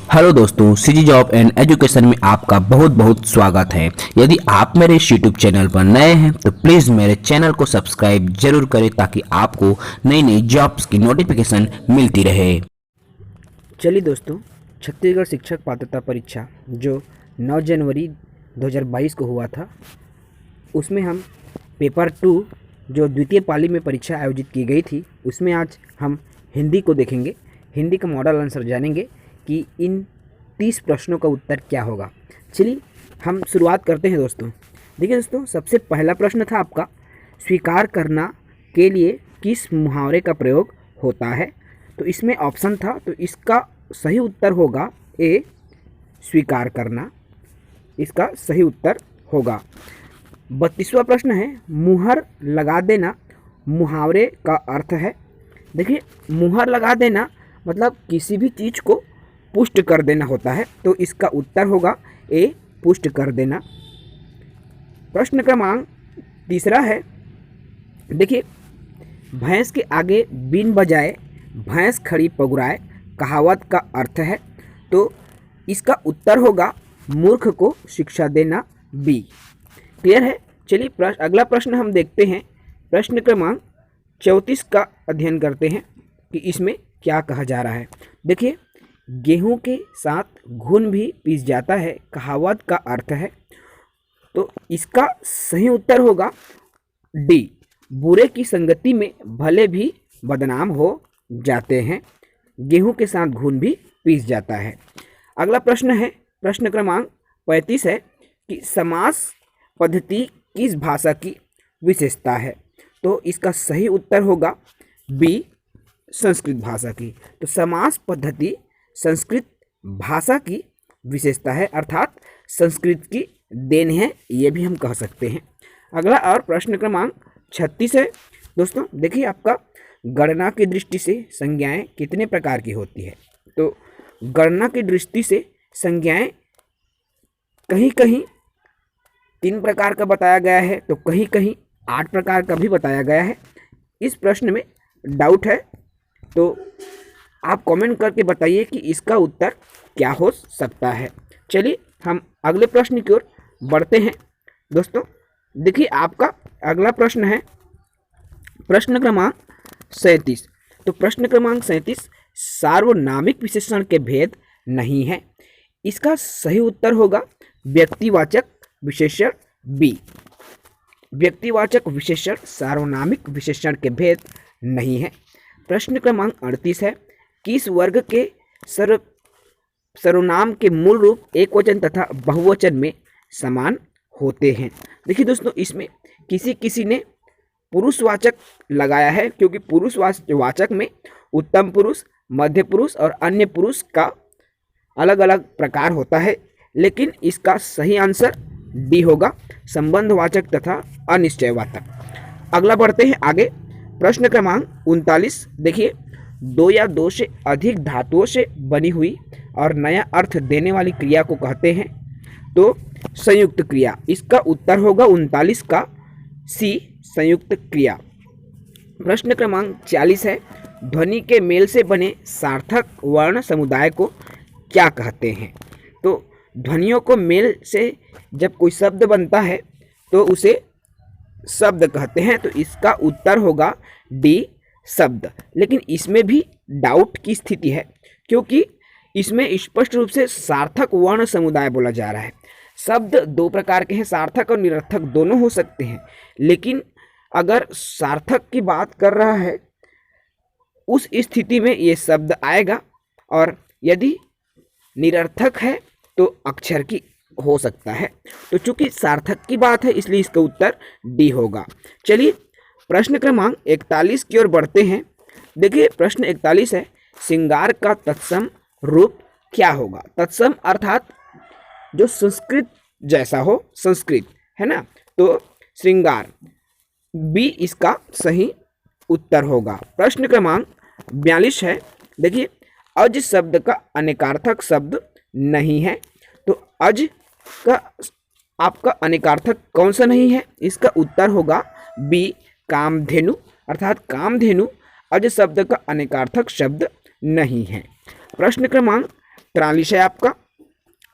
Hello दोस्तों, CG job and education में आपका बहुत बहुत स्वागत है। यदि आप मेरे इस यूट्यूब चैनल पर नए हैं तो प्लीज़ मेरे चैनल को सब्सक्राइब जरूर करें ताकि आपको नई नई जॉब्स की नोटिफिकेशन मिलती रहे। चलिए दोस्तों, छत्तीसगढ़ शिक्षक पात्रता परीक्षा जो 9 जनवरी 2022 को हुआ था, उसमें हम पेपर 2 जो द्वितीय पाली में परीक्षा आयोजित की गई थी, उसमें आज हम हिंदी को देखेंगे। हिंदी का मॉडल आंसर जानेंगे कि इन 30 प्रश्नों का उत्तर क्या होगा। चलिए हम शुरुआत करते हैं दोस्तों। देखिए दोस्तों, सबसे पहला प्रश्न था आपका, स्वीकार करना के लिए किस मुहावरे का प्रयोग होता है। तो इसमें ऑप्शन था, तो इसका सही उत्तर होगा ए, स्वीकार करना। इसका सही उत्तर होगा। 32वां प्रश्न है, मुहर लगा देना मुहावरे का अर्थ है। देखिए, मुहर लगा देना मतलब किसी भी चीज़ को पुष्ट कर देना होता है, तो इसका उत्तर होगा ए, पुष्ट कर देना। प्रश्न क्रमांक 3 है, देखिए, भैंस के आगे बीन बजाए भैंस खड़ी पगुराए कहावत का अर्थ है। तो इसका उत्तर होगा मूर्ख को शिक्षा देना, बी। क्लियर है। चलिए अगला प्रश्न हम देखते हैं। प्रश्न क्रमांक 34 का अध्ययन करते हैं कि इसमें क्या कहा जा रहा है। देखिए, गेहूं के साथ घुन भी पीस जाता है कहावत का अर्थ है। तो इसका सही उत्तर होगा डी, बुरे की संगति में भले भी बदनाम हो जाते हैं। गेहूं के साथ घुन भी पीस जाता है। अगला प्रश्न है, प्रश्न क्रमांक 35 है कि समास पद्धति किस भाषा की विशेषता है। तो इसका सही उत्तर होगा बी, संस्कृत भाषा की। तो समास पद्धति संस्कृत भाषा की विशेषता है, अर्थात संस्कृत की देन है, ये भी हम कह सकते हैं। अगला और प्रश्न क्रमांक 36 है दोस्तों। देखिए, आपका गणना की दृष्टि से संज्ञाएं कितने प्रकार की होती है। तो गणना की दृष्टि से संज्ञाएं कहीं कहीं 3 प्रकार का बताया गया है, तो कहीं कहीं 8 प्रकार का भी बताया गया है। इस प्रश्न में डाउट है, तो आप कमेंट करके बताइए कि इसका उत्तर क्या हो सकता है। चलिए हम अगले प्रश्न की ओर बढ़ते हैं दोस्तों। देखिए, आपका अगला प्रश्न है प्रश्न क्रमांक 37। तो प्रश्न क्रमांक 37, सार्वनामिक विशेषण के भेद नहीं है। इसका सही उत्तर होगा व्यक्तिवाचक विशेषण, बी। व्यक्तिवाचक विशेषण सार्वनामिक विशेषण के भेद नहीं है। प्रश्न क्रमांक 38 है, किस वर्ग के सर्वनाम के मूल रूप एकवचन तथा बहुवचन में समान होते हैं। देखिए दोस्तों, इसमें किसी ने पुरुषवाचक लगाया है, क्योंकि पुरुषवाचक में उत्तम पुरुष, मध्य पुरुष और अन्य पुरुष का अलग अलग प्रकार होता है, लेकिन इसका सही आंसर डी होगा, संबंधवाचक तथा अनिश्चयवाचक। अगला बढ़ते हैं आगे। प्रश्न क्रमांक 39। देखिए, 2 या 2 से अधिक धातुओं से बनी हुई और नया अर्थ देने वाली क्रिया को कहते हैं तो संयुक्त क्रिया। इसका उत्तर होगा 39 का सी, संयुक्त क्रिया। प्रश्न क्रमांक 40 है, ध्वनि के मेल से बने सार्थक वर्ण समुदाय को क्या कहते हैं। तो ध्वनियों को मेल से जब कोई शब्द बनता है तो उसे शब्द कहते हैं। तो इसका उत्तर होगा डी, शब्द। लेकिन इसमें भी डाउट की स्थिति है, क्योंकि इसमें स्पष्ट रूप से सार्थक वर्ण समुदाय बोला जा रहा है। शब्द 2 प्रकार के हैं, सार्थक और निरर्थक दोनों हो सकते हैं, लेकिन अगर सार्थक की बात कर रहा है उस स्थिति में ये शब्द आएगा, और यदि निरर्थक है तो अक्षर की हो सकता है। तो चूंकि सार्थक की बात है, इसलिए इसका उत्तर डी होगा। चलिए प्रश्न क्रमांक 41 की ओर बढ़ते हैं। देखिए, प्रश्न 41 है, श्रृंगार का तत्सम रूप क्या होगा। तत्सम अर्थात जो संस्कृत जैसा हो, संस्कृत है ना, तो श्रृंगार, बी इसका सही उत्तर होगा। प्रश्न क्रमांक 42 है, देखिए, अज शब्द का अनेकार्थक शब्द नहीं है। तो अज का आपका अनेकार्थक कौन सा नहीं है। इसका उत्तर होगा बी, कामधेनु, अर्थात कामधेनु अज शब्द का अनेकार्थक शब्द नहीं है। प्रश्न क्रमांक 43 है आपका,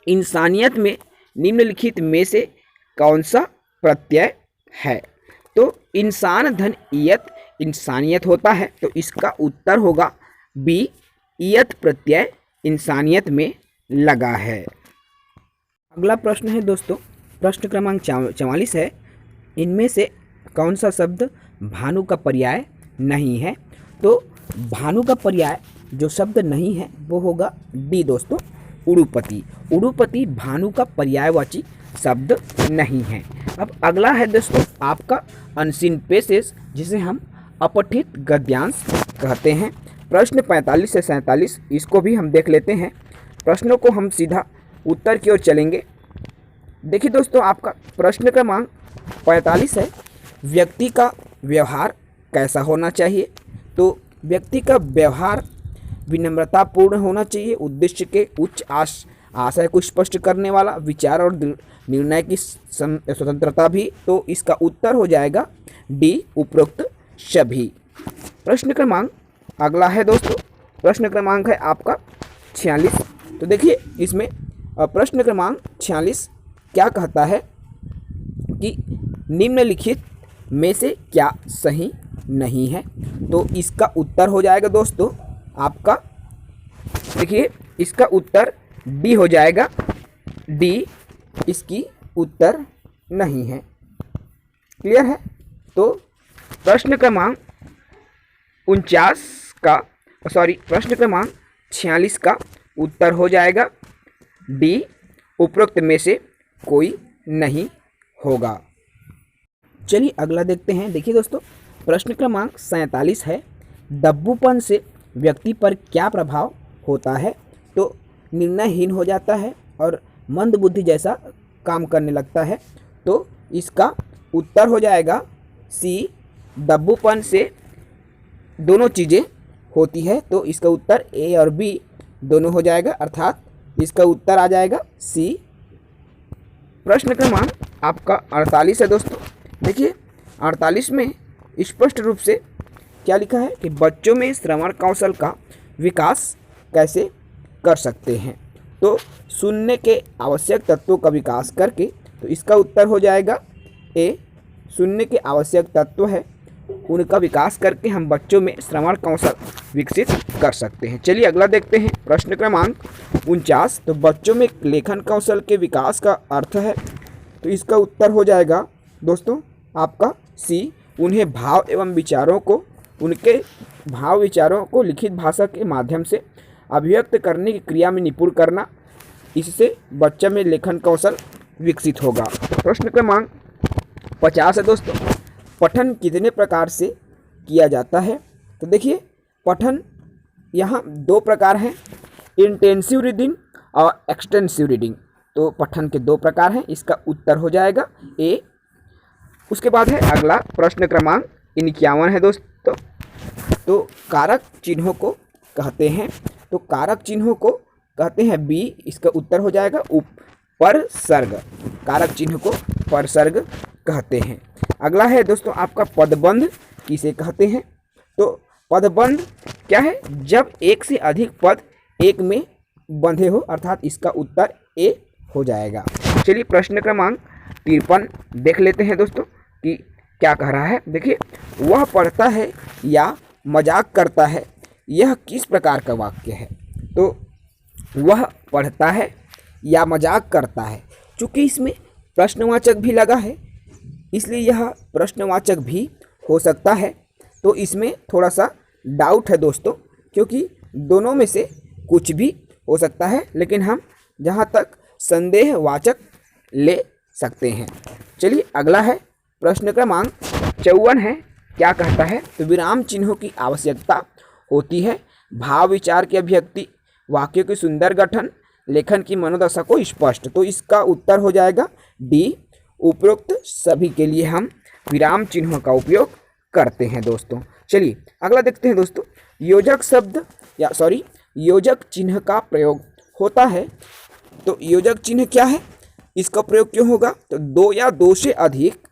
इंसानियत में निम्नलिखित में से कौन सा प्रत्यय है? तो इंसान धन इयत इंसानियत होता है, तो इसका उत्तर होगा बी, इयत प्रत्यय इंसानियत में लगा है। अगला प्रश्न है दोस्तों, प्रश्न क्रमांक 44 है, इनमें से कौन सा शब्द भानु का पर्याय नहीं है? तो भानु का पर्याय जो शब्द नहीं है वो होगा डी दोस्तों, उड़ुपति। उड़ुपति भानु का पर्यायवाची शब्द नहीं है। अब अगला है दोस्तों आपका अनसीन पेसेस, जिसे हम अपठित गद्यांश कहते हैं। प्रश्न 45 से 47 इसको भी हम देख लेते हैं। प्रश्नों को हम सीधा उत्तर की ओर चलेंगे। देखिए दोस्तों, आपका प्रश्न क्रमांक 45 है, व्यक्ति का व्यवहार कैसा होना चाहिए? तो व्यक्ति का व्यवहार विनम्रतापूर्ण होना चाहिए, उद्देश्य के उच्च आशय को स्पष्ट करने वाला, विचार और निर्णय की स्वतंत्रता भी। तो इसका उत्तर हो जाएगा डी, उपरोक्त सभी। प्रश्न क्रमांक अगला है दोस्तों, प्रश्न क्रमांक है आपका 46। तो देखिए इसमें प्रश्न क्रमांक 46 क्या कहता है कि निम्नलिखित में से क्या सही नहीं है? तो इसका उत्तर हो जाएगा दोस्तों आपका, देखिए इसका उत्तर डी हो जाएगा, डी इसकी उत्तर नहीं है। क्लियर है? तो प्रश्न क्रमांक 46 का उत्तर हो जाएगा डी, उपरोक्त में से कोई नहीं होगा। चलिए अगला देखते हैं। देखिए दोस्तों, प्रश्न क्रमांक 47 है, दब्बूपन से व्यक्ति पर क्या प्रभाव होता है? तो निर्णयहीन हो जाता है और मंदबुद्धि जैसा काम करने लगता है। तो इसका उत्तर हो जाएगा सी, दब्बूपन से दोनों चीज़ें होती है। तो इसका उत्तर ए और बी दोनों हो जाएगा, अर्थात इसका उत्तर आ जाएगा सी। प्रश्न क्रमांक आपका 48 है दोस्तों। देखिए 48 में स्पष्ट रूप से क्या लिखा है कि बच्चों में श्रवण कौशल का विकास कैसे कर सकते हैं? तो सुनने के आवश्यक तत्वों का विकास करके। तो इसका उत्तर हो जाएगा ए, सुनने के आवश्यक तत्व है उनका विकास करके हम बच्चों में श्रवण कौशल विकसित कर सकते हैं। चलिए अगला देखते हैं। प्रश्न क्रमांक 49, तो बच्चों में लेखन कौशल के विकास का अर्थ है? तो इसका उत्तर हो जाएगा दोस्तों आपका सी, उन्हें भाव एवं विचारों को, उनके भाव विचारों को लिखित भाषा के माध्यम से अभिव्यक्त करने की क्रिया में निपुण करना, इससे बच्चे में लेखन कौशल विकसित होगा। प्रश्न क्रमांक 50 है दोस्तों, पठन कितने प्रकार से किया जाता है? तो देखिए पठन यहाँ दो प्रकार हैं, इंटेंसिव रीडिंग और एक्सटेंसिव रीडिंग। तो पठन के दो प्रकार हैं, इसका उत्तर हो जाएगा ए। उसके बाद है अगला प्रश्न क्रमांक 51 है दोस्तों, तो कारक चिन्हों को कहते हैं? तो कारक चिन्हों को कहते हैं बी, इसका उत्तर हो जाएगा उपसर्ग। कारक चिन्ह को परसर्ग कहते हैं। अगला है दोस्तों आपका पदबंध किसे कहते हैं? तो पदबंध क्या है? जब एक से अधिक पद एक में बंधे हो, अर्थात इसका उत्तर ए हो जाएगा। चलिए प्रश्न क्रमांक 53 देख लेते हैं दोस्तों कि क्या कह रहा है। देखिए, वह पढ़ता है या मजाक करता है, यह किस प्रकार का वाक्य है? तो वह पढ़ता है या मजाक करता है, चूँकि इसमें प्रश्नवाचक भी लगा है इसलिए यह प्रश्नवाचक भी हो सकता है। तो इसमें थोड़ा सा डाउट है दोस्तों, क्योंकि दोनों में से कुछ भी हो सकता है, लेकिन हम जहाँ तक संदेहवाचक ले सकते हैं। चलिए अगला है प्रश्न क्रमांक 54 है, क्या कहता है? तो विराम चिन्हों की आवश्यकता होती है भाव विचार की अभिव्यक्ति, वाक्यों की सुंदर गठन, लेखन की मनोदशा को स्पष्ट। तो इसका उत्तर हो जाएगा डी, उपरोक्त सभी के लिए हम विराम चिन्हों का उपयोग करते हैं दोस्तों। चलिए अगला देखते हैं दोस्तों, योजक चिन्ह का प्रयोग होता है। तो योजक चिन्ह क्या है, इसका प्रयोग क्यों होगा? तो दो या दो से अधिक,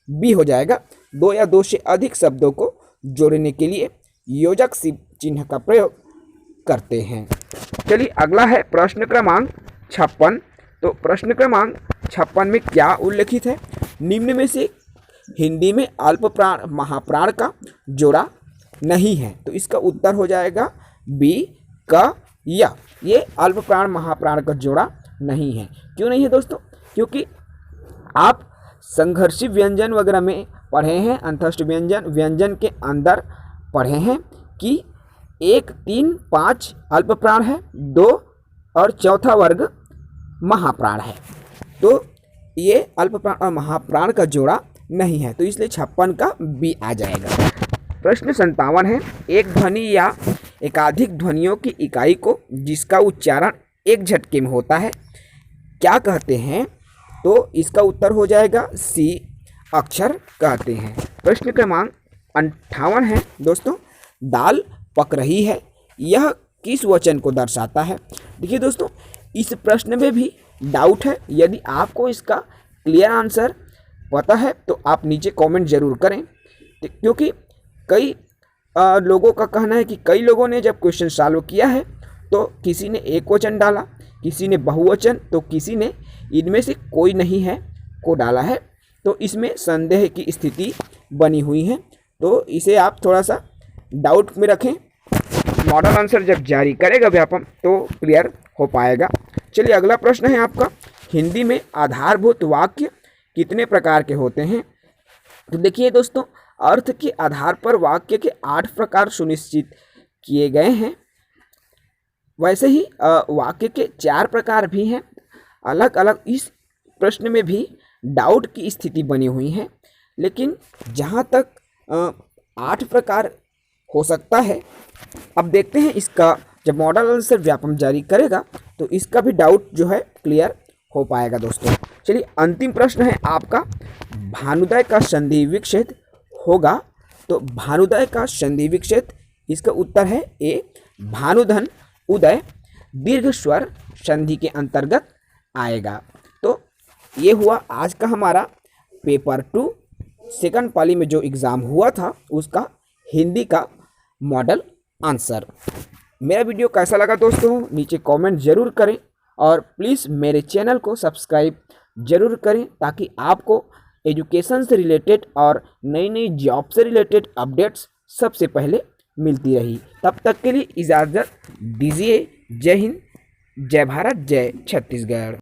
बी हो जाएगा, दो या दो से अधिक शब्दों को जोड़ने के लिए योजक चिन्ह का प्रयोग करते हैं। चलिए अगला है प्रश्न क्रमांक 56। तो प्रश्न क्रमांक 56 में क्या उल्लेखित है? निम्न में से हिंदी में अल्प प्राण महाप्राण का जोड़ा नहीं है। तो इसका उत्तर हो जाएगा बी क या। ये अल्प प्राण महाप्राण का जोड़ा नहीं है। क्यों नहीं है दोस्तों? क्योंकि आप संघर्षी व्यंजन वगैरह में पढ़े हैं, अंतस्थ व्यंजन के अंदर पढ़े हैं कि 1, 3, 5 अल्प प्राण है, 2 और चौथा वर्ग महाप्राण है। तो ये अल्प प्राण और महाप्राण का जोड़ा नहीं है, तो इसलिए 56 का बी आ जाएगा। प्रश्न 57 है, एक ध्वनि या एकाधिक ध्वनियों की इकाई को जिसका उच्चारण एक झटके में होता है क्या कहते हैं? तो इसका उत्तर हो जाएगा सी, अक्षर कहते हैं। प्रश्न क्रमांक 58 है दोस्तों, दाल पक रही है, यह किस वचन को दर्शाता है? देखिए दोस्तों, इस प्रश्न में भी डाउट है। यदि आपको इसका क्लियर आंसर पता है तो आप नीचे कमेंट जरूर करें, क्योंकि कई लोगों का कहना है कि कई लोगों ने जब क्वेश्चन सॉल्व किया है तो किसी ने एक वचन डाला, किसी ने बहुवचन, तो किसी ने इनमें से कोई नहीं है को डाला है। तो इसमें संदेह की स्थिति बनी हुई है, तो इसे आप थोड़ा सा डाउट में रखें। मॉडल आंसर जब जारी करेगा व्यापम तो क्लियर हो पाएगा। चलिए अगला प्रश्न है आपका, हिंदी में आधारभूत वाक्य कितने प्रकार के होते हैं? तो देखिए दोस्तों, अर्थ के आधार पर वाक्य के 8 प्रकार सुनिश्चित किए गए हैं। वैसे ही वाक्य के 4 प्रकार भी हैं अलग अलग। इस प्रश्न में भी डाउट की स्थिति बनी हुई है, लेकिन जहाँ तक 8 प्रकार हो सकता है, अब देखते हैं इसका जब मॉडल आंसर व्यापम जारी करेगा तो इसका भी डाउट जो है क्लियर हो पाएगा दोस्तों। चलिए अंतिम प्रश्न है आपका, भानुदय का संधि विच्छेद होगा। तो भानुदय का संधि विच्छेद, इसका उत्तर है ए, भानुधन उदय दीर्घ स्वर संधि के अंतर्गत आएगा। तो ये हुआ आज का हमारा पेपर 2 सेकंड पाली में जो एग्ज़ाम हुआ था उसका हिंदी का मॉडल आंसर। मेरा वीडियो कैसा लगा दोस्तों नीचे कमेंट ज़रूर करें, और प्लीज़ मेरे चैनल को सब्सक्राइब ज़रूर करें ताकि आपको एजुकेशन से रिलेटेड और नई नई जॉब से रिलेटेड अपडेट्स सबसे पहले मिलती रही। तब तक के लिए इजाज़त दीजिए। जय हिंद, जय भारत, जय छत्तीसगढ़।